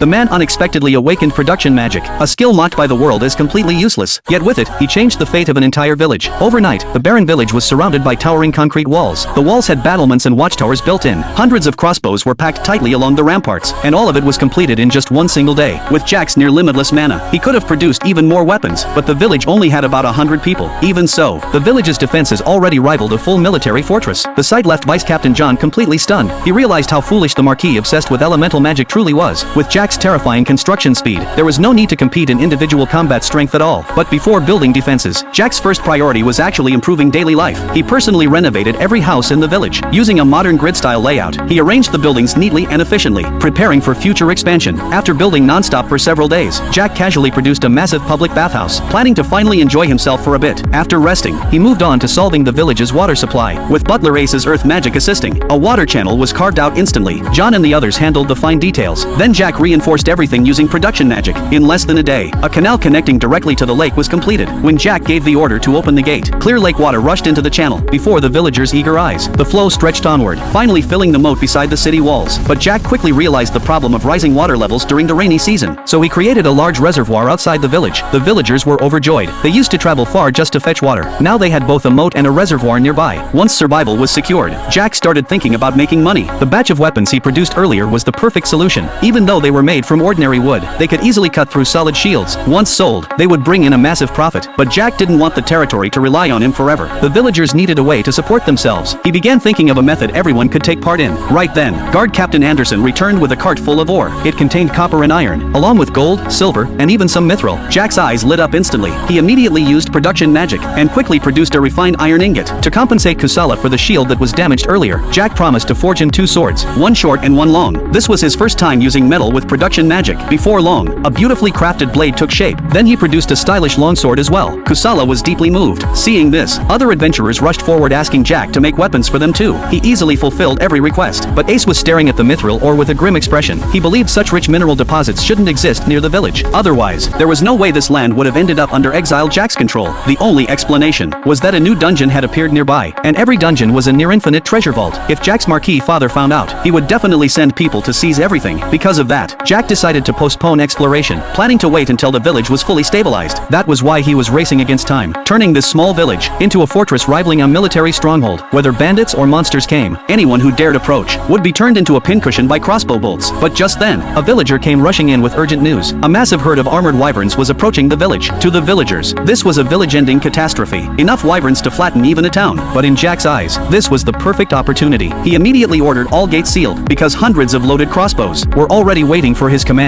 The man unexpectedly awakened production magic, a skill mocked by the world as completely useless. Yet with it, he changed the fate of an entire village. Overnight, the barren village was surrounded by towering concrete walls. The walls had battlements and watchtowers built in. Hundreds of crossbows were packed tightly along the ramparts, and all of it was completed in just one single day. With Jack's near-limitless mana, he could have produced even more weapons, but the village only had about 100 people. Even so, the village's defenses already rivaled a full military fortress. The sight left Vice Captain John completely stunned. He realized how foolish the Marquis obsessed with elemental magic truly was. With Jack's terrifying construction speed, there was no need to compete in individual combat strength at all. But before building defenses, Jack's first priority was actually improving daily life. He personally renovated every house in the village. Using a modern grid-style layout, he arranged the buildings neatly and efficiently, preparing for future expansion. After building non-stop for several days, Jack casually produced a massive public bathhouse, planning to finally enjoy himself for a bit. After resting, he moved on to solving the village's water supply. With Butler Ace's earth magic assisting, a water channel was carved out instantly. John and the others handled the fine details. Then Jack reinforced everything using production magic. In less than a day, a canal connecting directly to the lake was completed. When Jack gave the order to open the gate, clear lake water rushed into the channel before the villagers' eager eyes. The flow stretched onward, finally filling the moat beside the city walls. But Jack quickly realized the problem of rising water levels during the rainy season, so he created a large reservoir outside the village. The villagers were overjoyed. They used to travel far just to fetch water. Now they had both a moat and a reservoir nearby. Once survival was secured, Jack started thinking about making money. The batch of weapons he produced earlier was the perfect solution. Even though they were made from ordinary wood, they could easily cut through solid shields. Once sold, they would bring in a massive profit. But Jack didn't want the territory to rely on him forever. The villagers needed a way to support themselves. He began thinking of a method everyone could take part in. Right then, Guard Captain Anderson returned with a cart full of ore. It contained copper and iron, along with gold, silver, and even some mithril. Jack's eyes lit up instantly. He immediately used production magic and quickly produced a refined iron ingot. To compensate Kusala for the shield that was damaged earlier, Jack promised to forge him two swords, one short and one long. This was his first time using metal with production magic. Before long, a beautifully crafted blade took shape. Then he produced a stylish longsword as well. Kusala was deeply moved. Seeing this, other adventurers rushed forward asking Jack to make weapons for them too. He easily fulfilled every request. But Ace was staring at the mithril ore with a grim expression. He believed such rich mineral deposits shouldn't exist near the village. Otherwise, there was no way this land would have ended up under exiled Jack's control. The only explanation was that a new dungeon had appeared nearby, and every dungeon was a near-infinite treasure vault. If Jack's Marquis father found out, he would definitely send people to seize everything. Because of that, Jack decided to postpone exploration, planning to wait until the village was fully stabilized. That was why he was racing against time, turning this small village into a fortress rivaling a military stronghold. Whether bandits or monsters came, anyone who dared approach would be turned into a pincushion by crossbow bolts. But just then, a villager came rushing in with urgent news. A massive herd of armored wyverns was approaching the village. To the villagers, this was a village-ending catastrophe. Enough wyverns to flatten even a town. But in Jack's eyes, this was the perfect opportunity. He immediately ordered all gates sealed, because hundreds of loaded crossbows were already waiting for his command.